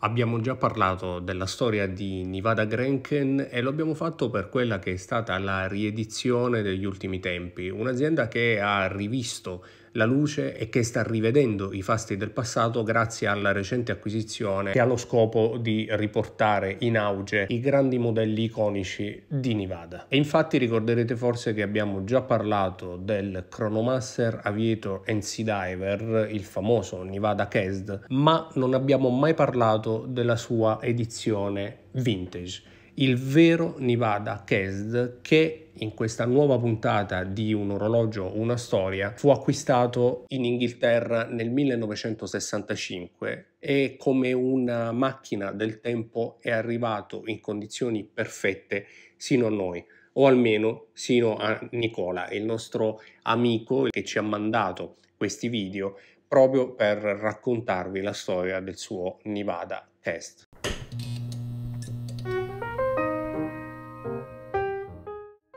Abbiamo già parlato della storia di Nevada Grenken e lo abbiamo fatto per quella che è stata la riedizione degli ultimi tempi, un'azienda che ha rivisto la luce e che sta rivedendo i fasti del passato grazie alla recente acquisizione che ha lo scopo di riportare in auge i grandi modelli iconici di Nevada. E infatti ricorderete forse che abbiamo già parlato del Chronomaster Aviator Sea Diver, il famoso Nevada Cased, ma non abbiamo mai parlato della sua edizione vintage, il vero Nevada Cased che in questa nuova puntata di Un orologio, una storia fu acquistato in Inghilterra nel 1965 e come una macchina del tempo è arrivato in condizioni perfette sino a noi, o almeno sino a Nicola, il nostro amico che ci ha mandato questi video proprio per raccontarvi la storia del suo Nevada Test.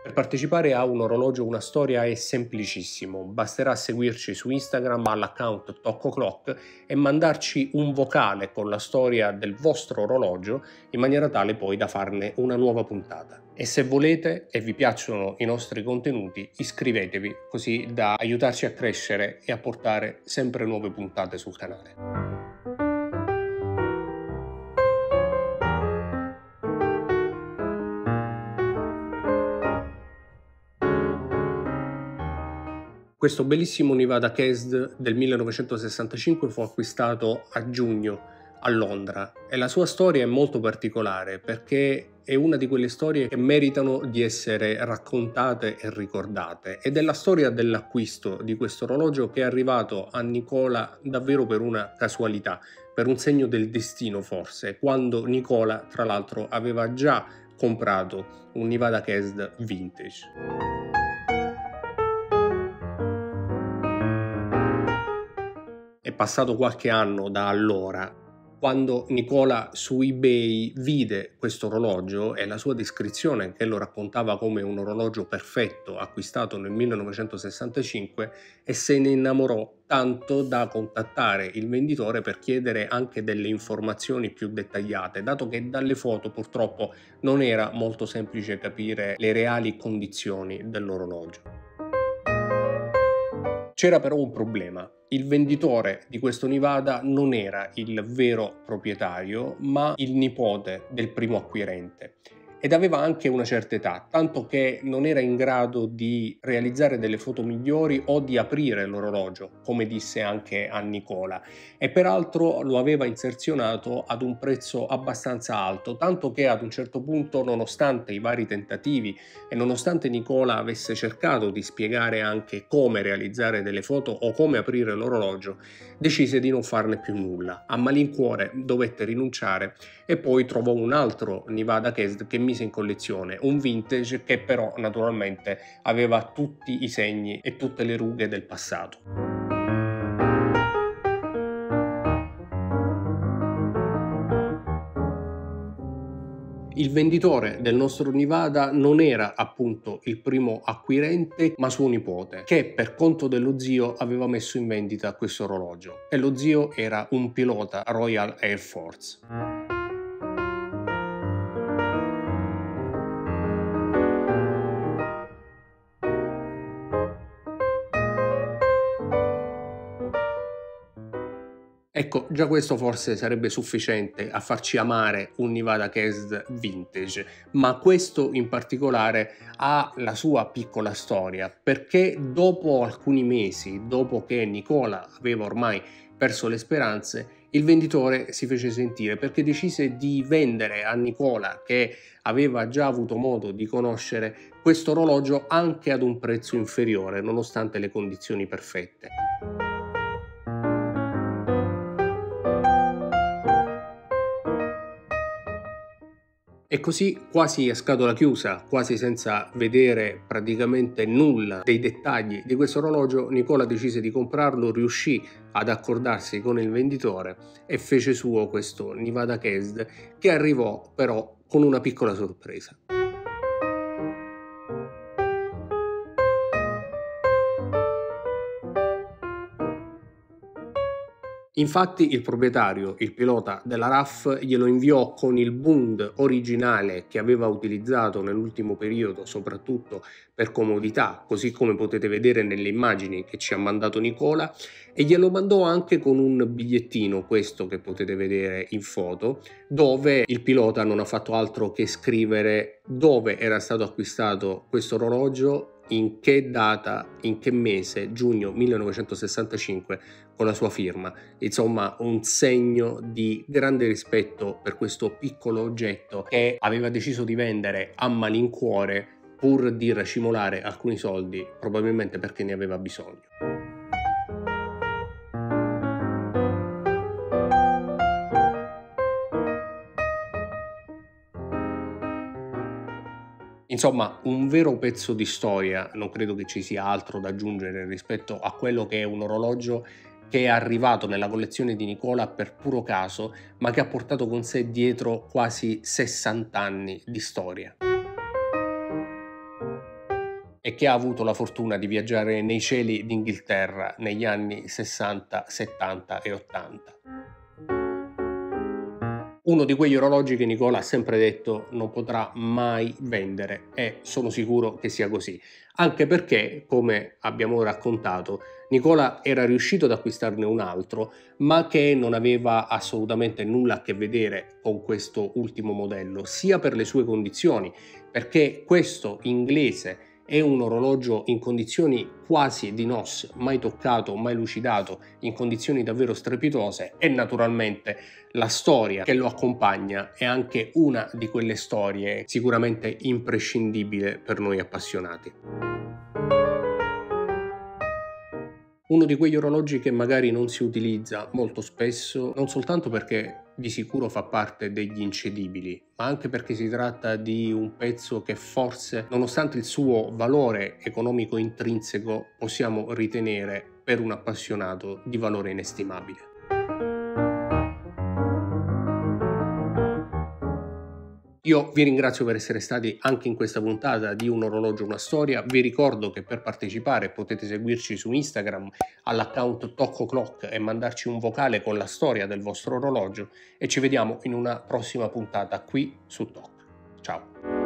Per partecipare a Un orologio, una storia è semplicissimo, basterà seguirci su Instagram all'account ToccoClock e mandarci un vocale con la storia del vostro orologio in maniera tale poi da farne una nuova puntata. E se volete e vi piacciono i nostri contenuti, iscrivetevi così da aiutarci a crescere e a portare sempre nuove puntate sul canale. Questo bellissimo Nevada Cased del 1965 fu acquistato a giugno a Londra e la sua storia è molto particolare perché è una di quelle storie che meritano di essere raccontate e ricordate ed è la storia dell'acquisto di questo orologio che è arrivato a Nicola davvero per una casualità, per un segno del destino forse, quando Nicola tra l'altro aveva già comprato un Nevada Cased vintage. È passato qualche anno da allora, quando Nicola su eBay vide questo orologio e la sua descrizione che lo raccontava come un orologio perfetto acquistato nel 1965 e se ne innamorò tanto da contattare il venditore per chiedere anche delle informazioni più dettagliate, dato che dalle foto purtroppo non era molto semplice capire le reali condizioni dell'orologio. C'era però un problema. Il venditore di questo Nevada non era il vero proprietario, ma il nipote del primo acquirente. Ed aveva anche una certa età, tanto che non era in grado di realizzare delle foto migliori o di aprire l'orologio, come disse anche a Nicola. E peraltro lo aveva inserzionato ad un prezzo abbastanza alto, tanto che ad un certo punto, nonostante i vari tentativi e nonostante Nicola avesse cercato di spiegare anche come realizzare delle foto o come aprire l'orologio, decise di non farne più nulla. A malincuore dovette rinunciare e poi trovò un altro Nevada Cased che mise in collezione, un vintage che però naturalmente aveva tutti i segni e tutte le rughe del passato. Il venditore del nostro Nevada non era appunto il primo acquirente, ma suo nipote, che per conto dello zio aveva messo in vendita questo orologio. E lo zio era un pilota Royal Air Force. Ecco, già questo forse sarebbe sufficiente a farci amare un Nevada Cased vintage, ma questo in particolare ha la sua piccola storia, perché dopo alcuni mesi, dopo che Nicola aveva ormai perso le speranze, il venditore si fece sentire perché decise di vendere a Nicola, che aveva già avuto modo di conoscere questo orologio, anche ad un prezzo inferiore, nonostante le condizioni perfette. E così, quasi a scatola chiusa, quasi senza vedere praticamente nulla dei dettagli di questo orologio, Nicola decise di comprarlo, riuscì ad accordarsi con il venditore e fece suo questo Nevada Cased, che arrivò però con una piccola sorpresa. Infatti il proprietario, il pilota della RAF, glielo inviò con il Bund originale che aveva utilizzato nell'ultimo periodo, soprattutto per comodità, così come potete vedere nelle immagini che ci ha mandato Nicola, e glielo mandò anche con un bigliettino, questo che potete vedere in foto, dove il pilota non ha fatto altro che scrivere dove era stato acquistato questo orologio, in che data, in che mese, giugno 1965, con la sua firma. Insomma, un segno di grande rispetto per questo piccolo oggetto che aveva deciso di vendere a malincuore pur di racimolare alcuni soldi, probabilmente perché ne aveva bisogno. Insomma, un vero pezzo di storia, non credo che ci sia altro da aggiungere rispetto a quello che è un orologio che è arrivato nella collezione di Nicola per puro caso, ma che ha portato con sé dietro quasi 60 anni di storia e che ha avuto la fortuna di viaggiare nei cieli d'Inghilterra negli anni 60, 70 e 80. Uno di quegli orologi che Nicola ha sempre detto non potrà mai vendere, e sono sicuro che sia così, anche perché, come abbiamo raccontato, Nicola era riuscito ad acquistarne un altro, ma che non aveva assolutamente nulla a che vedere con questo ultimo modello, sia per le sue condizioni, perché questo inglese è un orologio in condizioni quasi di NOS, mai toccato, mai lucidato, in condizioni davvero strepitose, e naturalmente la storia che lo accompagna è anche una di quelle storie sicuramente imprescindibile per noi appassionati. Uno di quegli orologi che magari non si utilizza molto spesso, non soltanto perché di sicuro fa parte degli incedibili, ma anche perché si tratta di un pezzo che forse, nonostante il suo valore economico intrinseco, possiamo ritenere per un appassionato di valore inestimabile. Io vi ringrazio per essere stati anche in questa puntata di Un orologio, una storia. Vi ricordo che per partecipare potete seguirci su Instagram all'account Tocco Clock e mandarci un vocale con la storia del vostro orologio, e ci vediamo in una prossima puntata qui su Toc. Ciao!